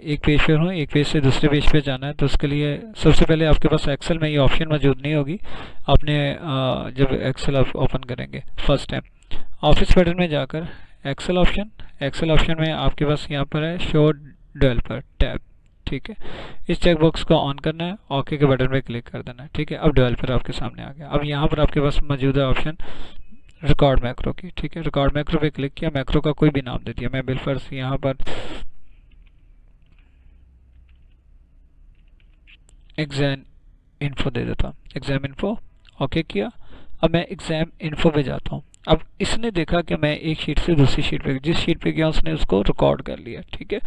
एक पेज पर हूँ, एक पेज से दूसरे पेज पे जाना है, तो उसके लिए सबसे पहले आपके पास एक्सेल में ये ऑप्शन मौजूद नहीं होगी। आपने जब एक्सेल आप ओपन करेंगे फर्स्ट टाइम, ऑफिस बटन में जाकर एक्सेल ऑप्शन, एक्सेल ऑप्शन में आपके पास यहाँ पर है शो डेवलपर टैब। ठीक है, इस चेक बॉक्स को ऑन करना है, ओके के बटन पे क्लिक कर देना है। ठीक है, अब डेवलपर आपके सामने आ गया। अब यहाँ पर आपके पास मौजूद है ऑप्शन रिकॉर्ड मैक्रो की। ठीक है, रिकॉर्ड मैक्रो पे क्लिक किया, मैक्रो का कोई भी नाम दे दिया, मैं बिलफर्स यहाँ पर एग्जाम इन्फो दे देता हूँ, एग्जाम इन्फो, ओके किया। अब मैं एग्जाम इन्फो पे जाता हूँ। अब इसने देखा कि मैं एक शीट से दूसरी शीट पे, जिस शीट पे गया उसने उसको रिकॉर्ड कर लिया। ठीक है,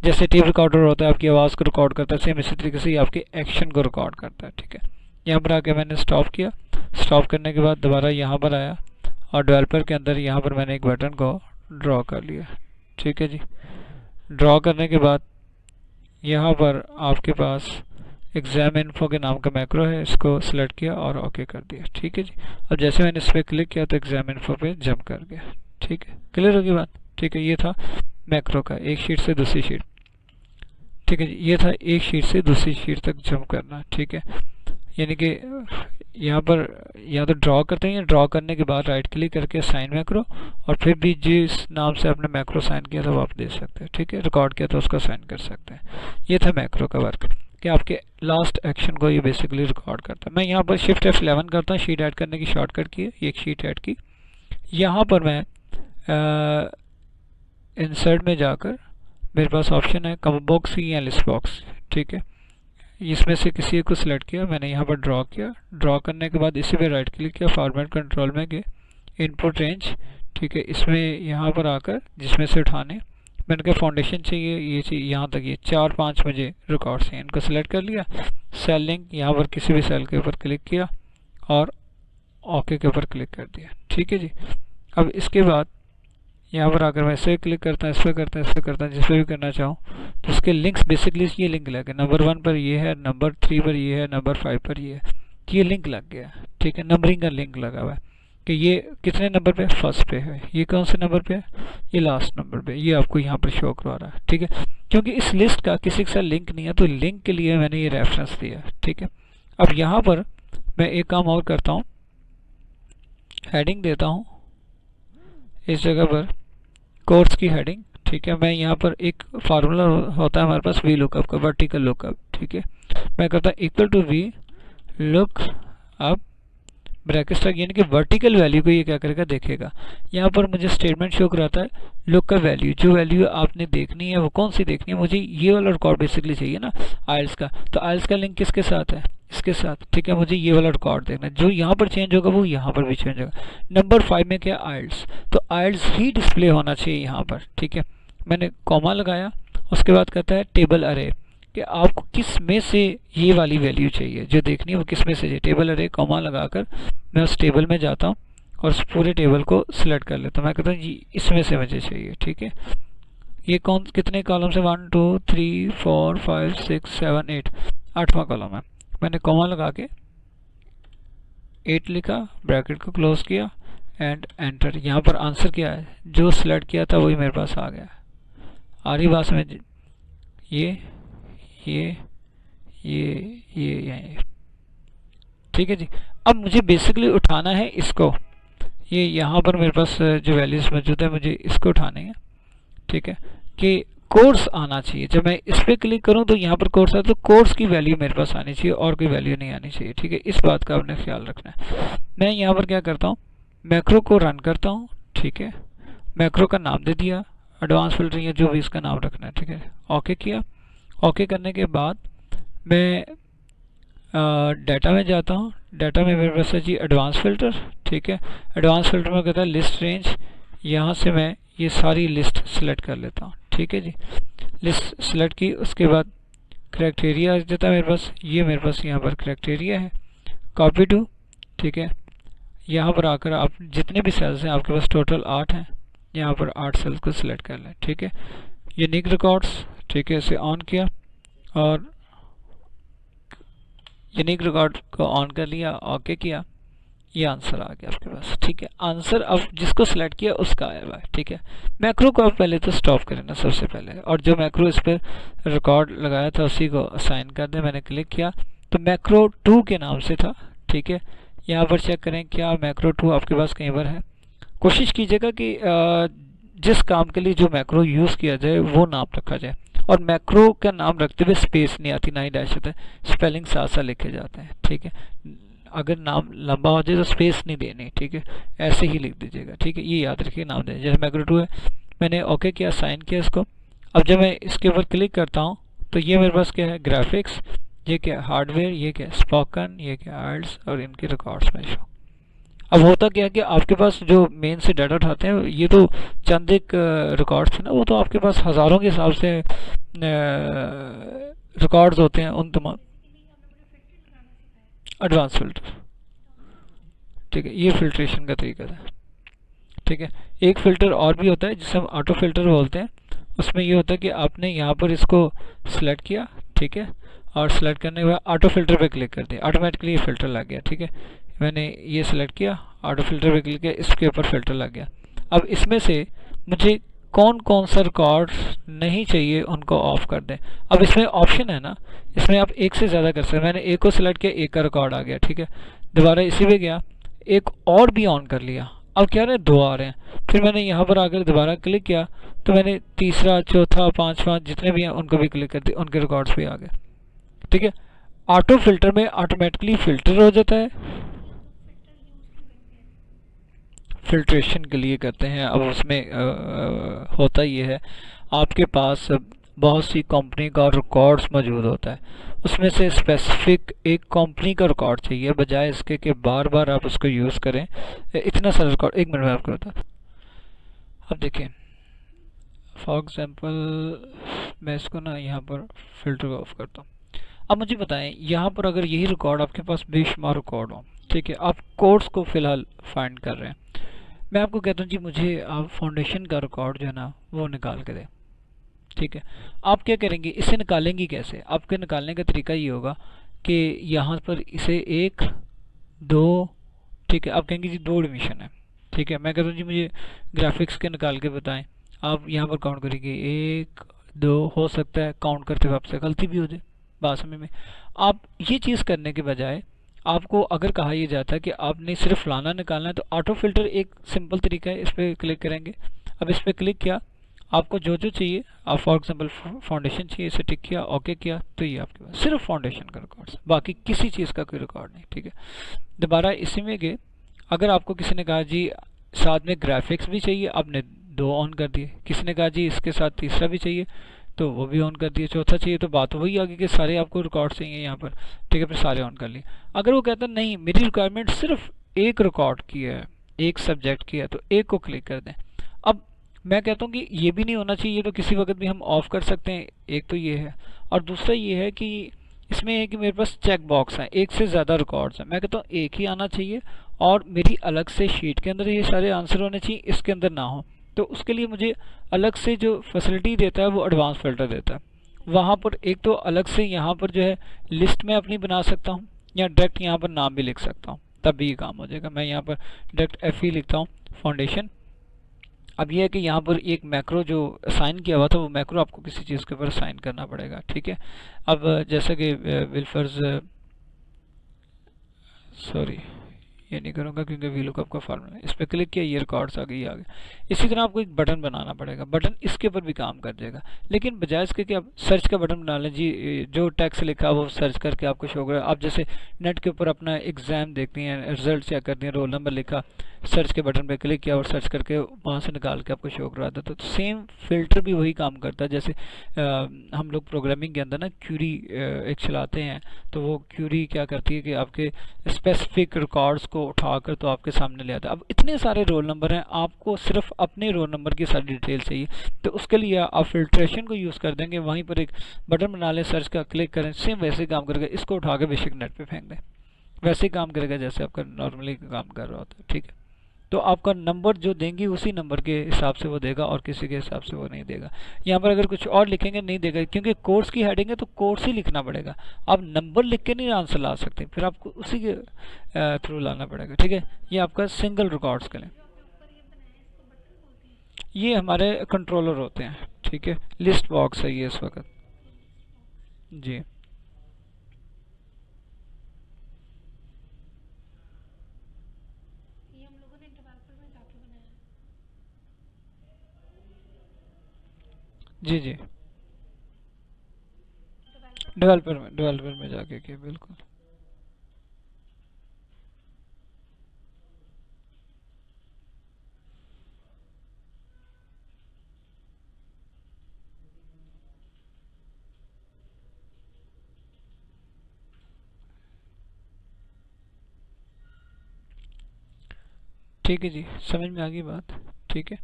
जैसे टेप रिकॉर्डर होता है आपकी आवाज़ को रिकॉर्ड करता है, सेम इसी तरीके से ये आपके एक्शन को रिकॉर्ड करता है। ठीक है, यहाँ पर आके मैंने स्टॉप किया, स्टॉप करने के बाद दोबारा यहाँ पर आया और डेवलपर के अंदर यहाँ पर मैंने एक बटन को ड्रॉ कर लिया। ठीक है जी, ड्रॉ करने के बाद यहाँ पर आपके पास एग्जाम इन्फो के नाम का मैक्रो है, इसको सिलेक्ट किया और ओके कर दिया। ठीक है जी, अब जैसे मैंने इस पर क्लिक किया तो एग्जाम इन्फो पे जंप कर गया। ठीक है, क्लियर होगी बात। ठीक है, ये था मैक्रो का, एक शीट से दूसरी शीट। ठीक है जी, ये था एक शीट से दूसरी शीट तक जंप करना। ठीक है, यानी कि यहाँ पर या तो ड्रॉ करते हैं, ड्रॉ करने के बाद राइट क्लिक करके साइन मैक्रो, और फिर भी जिस नाम से आपने मैक्रो साइन किया था वो आप दे सकते हैं। ठीक है, रिकॉर्ड किया तो उसको साइन कर सकते हैं। ये था मैक्रो का वर्क कि आपके लास्ट एक्शन को ये बेसिकली रिकॉर्ड करता है। मैं यहाँ पर शिफ्ट F11 करता हूँ, शीट ऐड करने की शॉर्टकट की, एक शीट ऐड की। यहाँ पर मैं इंसर्ट में जाकर मेरे पास ऑप्शन है कम बॉक्स या लिस्ट बॉक्स। ठीक है, इसमें से किसी को सिलेक्ट किया, मैंने यहाँ पर ड्रॉ किया, ड्रॉ करने के बाद इसी पे राइट क्लिक किया, फॉर्मेट कंट्रोल में गए, इनपुट रेंज। ठीक है, इसमें यहाँ पर आकर जिसमें से उठाने, मैंने कहा फाउंडेशन चाहिए, ये चाहिए, यहाँ तक ये 4-5 मुझे रिकॉर्ड्स हैं, इनको सेलेक्ट कर लिया। सेल लिंक, यहाँ पर किसी भी सेल के ऊपर क्लिक किया और ओके के ऊपर क्लिक कर दिया। ठीक है जी, अब इसके बाद यहाँ पर आकर मैं इस पर क्लिक करता हूँ, इस पर करता हूँ, इस पर करता हूँ, जिस पर भी करना चाहूँ, तो उसके लिंक्स बेसिकली ये लिंक लगे, नंबर 1 पर ये है, नंबर 3 पर ये है, नंबर 5 पर ये है, ये लिंक लग गया। ठीक है, नंबरिंग का लिंक लगा हुआ है कि ये कितने नंबर पे, फर्स्ट पे है, ये कौन से नंबर पे है, ये लास्ट नंबर पे, ये आपको यहाँ पर शो करवा रहा है। ठीक है, क्योंकि इस लिस्ट का किसी के साथ लिंक नहीं है तो लिंक के लिए मैंने ये रेफरेंस दिया। ठीक है, अब यहाँ पर मैं एक काम और करता हूँ, हेडिंग देता हूँ इस जगह पर, कोर्स की हेडिंग। ठीक है, मैं यहाँ पर एक फार्मूला होता है हमारे पास वी लुकअप का, वर्टिकल लुकअप। ठीक है, मैं करता हूँ equal to V look up bracket तक, यानी कि वर्टिकल वैल्यू को ये क्या करेगा, देखेगा। यहाँ पर मुझे स्टेटमेंट शो कराता है लुक का वैल्यू, जो वैल्यू आपने देखनी है वो कौन सी देखनी है, मुझे ये वाला रिकॉर्ड बेसिकली चाहिए ना आइल्स का, तो आइल्स का लिंक किसके साथ है, इसके साथ। ठीक है, मुझे ये वाला रिकॉर्ड देखना है, जो यहाँ पर चेंज होगा वो यहाँ पर भी चेंज होगा। नंबर 5 में क्या, आइल्स, तो आइल्स ही डिस्प्ले होना चाहिए यहाँ पर। ठीक है, मैंने कॉमा लगाया, उसके बाद कहता है टेबल अरे, कि आपको किस में से ये वाली वैल्यू चाहिए, जो देखनी है वो किस में से चाहिए, टेबल अरे कॉमा लगाकर मैं उस टेबल में जाता हूँ और उस पूरे टेबल को सिलेक्ट कर लेता हूँ। मैं कहता हूँ जी इसमें से मुझे चाहिए। ठीक है, ये कौन कितने कॉलम से, 1 2 3 4 5 6 7 8, 8वां कॉलम है। मैंने कॉमा लगा के 8 लिखा, ब्रैकेट को क्लोज किया एंड एंटर। यहाँ पर आंसर क्या है, जो सिलेक्ट किया था वही मेरे पास आ गया। आ रही बात में, ये ये ये। ठीक है जी, अब मुझे बेसिकली उठाना है इसको, ये यहाँ पर मेरे पास जो वैल्यूज मौजूद है मुझे इसको उठाने हैं। ठीक है, कि कोर्स आना चाहिए, जब मैं इस पर क्लिक करूँ तो यहाँ पर कोर्स है, तो कोर्स की वैल्यू मेरे पास आनी चाहिए और कोई वैल्यू नहीं आनी चाहिए। ठीक है, इस बात का आपने ख्याल रखना है। मैं यहाँ पर क्या करता हूँ, मैक्रो को रन करता हूँ। ठीक है, मैक्रो का नाम दे दिया, एडवांस फिल्टरिंग या जो भी इसका नाम रखना है। ठीक है, ओके किया, ओके करने के बाद मैं डाटा में जाता हूँ, डाटा में मेरे पास है जी एडवांस फ़िल्टर। ठीक है, एडवांस फ़िल्टर में कहता है लिस्ट रेंज, यहाँ से मैं ये सारी लिस्ट सेलेक्ट कर लेता हूँ। ठीक है जी, लिस्ट सेलेक्ट की, उसके बाद क्राइटेरिया आ जाता है मेरे पास, ये मेरे पास यहाँ पर क्राइटेरिया है, कॉपी टू। ठीक है, यहाँ पर आकर आप जितने भी सेल्स हैं आपके पास टोटल 8 हैं, यहाँ पर 8 सेल्स को सिलेक्ट कर लें। ठीक है, यूनिक रिकॉर्ड्स। ठीक है, इसे ऑन किया और यूनिक रिकॉर्ड को ऑन कर लिया, ओके किया। ये आंसर आ गया आपके पास, ठीक है। आंसर अब जिसको सिलेक्ट किया उसका आया हुआ है, ठीक है। मैक्रो को आप पहले तो स्टॉप करें ना सबसे पहले, और जो मैक्रो इस पर रिकॉर्ड लगाया था उसी को असाइन कर दें। मैंने क्लिक किया तो मैक्रो 2 के नाम से था, ठीक है। यहाँ पर चेक करें क्या मैक्रो 2 आपके पास कहीं पर है। कोशिश कीजिएगा कि जिस काम के लिए जो मैक्रो यूज़ किया जाए वो नाम रखा जाए, और मैक्रो का नाम रखते हुए स्पेस नहीं आती, ना ही डैश होता है, स्पेलिंग साथ साथ लिखे जाते हैं, ठीक है। अगर नाम लंबा हो जाए तो स्पेस नहीं देनी, ठीक है, ऐसे ही लिख दीजिएगा, ठीक है। ये याद रखिए नाम दें, जैसे मैक्रो 2 है, मैंने ओके किया, साइन किया इसको। अब जब मैं इसके ऊपर क्लिक करता हूँ तो ये मेरे पास क्या है, ग्राफिक्स, ये क्या हार्डवेयर, ये क्या स्पोकन, ये क्या आर्ट्स, और इनके रिकॉर्ड्स में शो। अब होता क्या है कि आपके पास जो मेन से डाटा उठाते हैं, ये तो चंद एक रिकॉर्ड्स थे ना, वो तो आपके पास हज़ारों के हिसाब से रिकॉर्ड्स होते हैं उन तमाम। एडवांस फिल्टर, ठीक है, ये फिल्ट्रेशन का तरीका था, ठीक है। एक फ़िल्टर और भी होता है जिसे हम ऑटो फिल्टर बोलते हैं। उसमें ये होता है कि आपने यहाँ पर इसको सिलेक्ट किया, ठीक है, और सिलेक्ट करने के बाद ऑटो फिल्टर पे क्लिक कर दिया, ऑटोमेटिकली ये फ़िल्टर लग गया, ठीक है। मैंने ये सिलेक्ट किया, ऑटो फिल्टर पे क्लिक किया, इसके ऊपर फ़िल्टर लग गया। अब इसमें से मुझे कौन कौन सा रिकॉर्ड नहीं चाहिए उनको ऑफ कर दें। अब इसमें ऑप्शन है ना, इसमें आप एक से ज़्यादा कर सकते हैं। मैंने एक को सिलेक्ट किया, एक का रिकॉर्ड आ गया, ठीक है। दोबारा इसी पे गया, एक और भी ऑन कर लिया, अब क्या रहे, दो आ रहे हैं। फिर मैंने यहाँ पर आकर दोबारा क्लिक किया तो मैंने तीसरा, चौथा, पांचवा जितने भी हैं उनको भी क्लिक कर दिया, उनके रिकॉर्ड्स भी आ गए, ठीक है। ऑटो फिल्टर में ऑटोमेटिकली फिल्टर हो जाता है, फिल्ट्रेशन के लिए करते हैं। अब उसमें होता ये है, आपके पास बहुत सी कंपनी का रिकॉर्ड्स मौजूद होता है, उसमें से स्पेसिफिक एक कंपनी का रिकॉर्ड चाहिए, बजाय इसके कि बार बार आप उसको यूज़ करें। इतना सारा रिकॉर्ड, एक मिनट में आपको बताता हूँ। अब देखिए फॉर एग्जांपल मैं इसको ना यहाँ पर फिल्टर को ऑफ करता हूँ। अब मुझे बताएं, यहाँ पर अगर यही रिकॉर्ड आपके पास बेशुमार रिकॉर्ड हो, ठीक है, आप कोर्स को फ़िलहाल फाइंड कर रहे हैं, मैं आपको कहता हूँ जी मुझे आप फाउंडेशन का रिकॉर्ड जो है ना वो निकाल के दें, ठीक है। आप क्या करेंगे, इसे निकालेंगे कैसे? आपके निकालने का तरीका ये होगा कि यहाँ पर इसे एक, दो, ठीक है, आप कहेंगे जी दो एडमिशन है, ठीक है। मैं कहता हूँ जी मुझे ग्राफिक्स के निकाल के बताएं। आप यहाँ पर काउंट करेंगे, एक, दो, हो सकता है काउंट करते हुए आपसे गलती भी हो जाए, बात समझ में। आप ये चीज़ करने के बजाय आपको अगर कहा यह जाता है कि आपने सिर्फ फलाना निकालना है, तो ऑटो फिल्टर एक सिंपल तरीका है, इस पर क्लिक करेंगे। अब इस पर क्लिक किया, आपको जो जो चाहिए, आप फॉर एग्जांपल फाउंडेशन चाहिए, इसे टिक किया, ओके किया, तो ये आपके पास सिर्फ फाउंडेशन का रिकॉर्ड है, बाकी किसी चीज़ का कोई रिकॉर्ड नहीं, ठीक है। दोबारा इसी में गए, अगर आपको किसी ने कहा जी साथ में ग्राफिक्स भी चाहिए, आपने दो ऑन कर दिए। किसी ने कहा जी इसके साथ तीसरा भी चाहिए, तो वो भी ऑन कर दिए। चौथा चाहिए, तो बात वही आगे कि सारे आपको रिकॉर्ड चाहिए यहाँ पर, ठीक है, फिर सारे ऑन कर लिए। अगर वो कहता नहीं मेरी रिक्वायरमेंट सिर्फ एक रिकॉर्ड की है, एक सब्जेक्ट की है, तो एक को क्लिक कर दें। अब मैं कहता हूँ कि ये भी नहीं होना चाहिए, तो किसी वक्त भी हम ऑफ कर सकते हैं। एक तो ये है, और दूसरा ये है कि इसमें है कि मेरे पास चेक बॉक्स है, एक से ज़्यादा रिकॉर्ड्स हैं, मैं कहता हूँ एक ही आना चाहिए, और मेरी अलग से शीट के अंदर ये सारे आंसर होने चाहिए, इसके अंदर ना हो। तो उसके लिए मुझे अलग से जो फैसिलिटी देता है वो एडवांस फिल्टर देता है। वहाँ पर एक तो अलग से यहाँ पर जो है लिस्ट में अपनी बना सकता हूँ, या डायरेक्ट यहाँ पर नाम भी लिख सकता हूँ, तब भी ये काम हो जाएगा। मैं यहाँ पर डायरेक्ट FE लिखता हूँ, फाउंडेशन। अब यह है कि यहाँ पर एक मैक्रो जो असाइन किया हुआ था, वो मैक्रो आपको किसी चीज़ के ऊपर असाइन करना पड़ेगा, ठीक है। अब जैसे कि विल्फर्स, सॉरी ये नहीं करूँगा क्योंकि VLOOKUP का फार्मूला है। इस पर क्लिक किया, ये रिकॉर्ड्स आ गई, आ गया। इसी तरह आपको एक बटन बनाना पड़ेगा, बटन इसके ऊपर भी काम कर जाएगा, लेकिन बजाय इसके कि आप सर्च का बटन बना लें जी, जो टेक्स्ट लिखा वो सर्च करके आपको शो करेगा। आप जैसे नेट के ऊपर अपना एग्ज़ाम देखती हैं, रिजल्ट चेक करती हैं, रोल नंबर लिखा, सर्च के बटन पर क्लिक किया और सर्च करके वहाँ से निकाल के आपको शो करवाता। तो सेम फिल्टर भी वही काम करता है। जैसे हम लोग प्रोग्रामिंग के अंदर ना क्यूरी एक चलाते हैं, तो वो क्यूरी क्या करती है कि आपके स्पेसिफिक रिकॉर्ड्स को उठाकर तो आपके सामने ले आता है। अब इतने सारे रोल नंबर हैं, आपको सिर्फ अपने रोल नंबर की सारी डिटेल चाहिए, तो उसके लिए आप फिल्ट्रेशन को यूज़ कर देंगे। वहीं पर एक बटन बना लें, सर्च का क्लिक करें, सेम वैसे ही काम करेगा। इसको उठा के बेशक नेट पे फेंक दें, वैसे ही काम करेगा जैसे आपका नॉर्मली काम कर रहा होता है, ठीक है। तो आपका नंबर जो देंगी उसी नंबर के हिसाब से वो देगा और किसी के हिसाब से वो नहीं देगा। यहाँ पर अगर कुछ और लिखेंगे नहीं देगा, क्योंकि कोर्स की हेडिंग है तो कोर्स ही लिखना पड़ेगा। आप नंबर लिख के नहीं आंसर ला सकते, फिर आपको उसी के थ्रू लाना पड़ेगा। ठीक है, ये आपका सिंगल रिकॉर्ड्स के लिए। ये हमारे कंट्रोलर होते हैं। ठीक है, लिस्ट बॉक्स है ये इस वक्त जी। जी जी, डेवलपर में जाके किया, बिल्कुल। ठीक है जी, समझ में आ गई बात। ठीक है,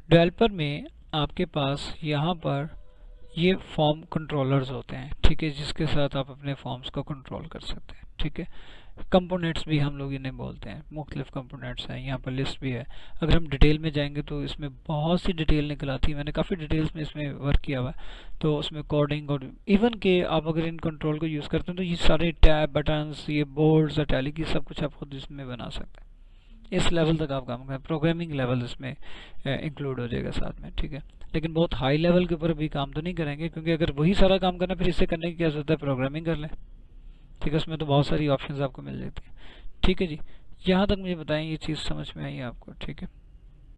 डेवलपर में आपके पास यहाँ पर ये फॉर्म कंट्रोलर्स होते हैं। ठीक है, जिसके साथ आप अपने फॉर्म्स को कंट्रोल कर सकते हैं। ठीक है, कंपोनेंट्स भी हम लोग इन्हें बोलते हैं, मुख्तलिफ कंपोनेंट्स हैं। यहाँ पर लिस्ट भी है। अगर हम डिटेल में जाएंगे तो इसमें बहुत सी डिटेल निकल आती है। मैंने काफ़ी डिटेल्स में इसमें वर्क किया हुआ है। तो उसमें कोडिंग और इवन के आप अगर इन कंट्रोल को यूज़ करते हैं तो ये सारे टैब बटन्स, ये बोर्ड्स, इटैलिक, ये सब कुछ आप खुद इसमें बना सकते हैं। इस लेवल तक आप काम करें, प्रोग्रामिंग लेवल इसमें इंक्लूड हो जाएगा साथ में। ठीक है, लेकिन बहुत हाई लेवल के ऊपर भी काम तो नहीं करेंगे, क्योंकि अगर वही सारा काम करना फिर इससे करने की क्या जरूरत है, प्रोग्रामिंग कर लें। ठीक है, उसमें तो बहुत सारी ऑप्शंस आपको मिल जाती है। ठीक है जी, यहाँ तक मुझे बताएं ये चीज़ समझ में आई है आपको? ठीक है।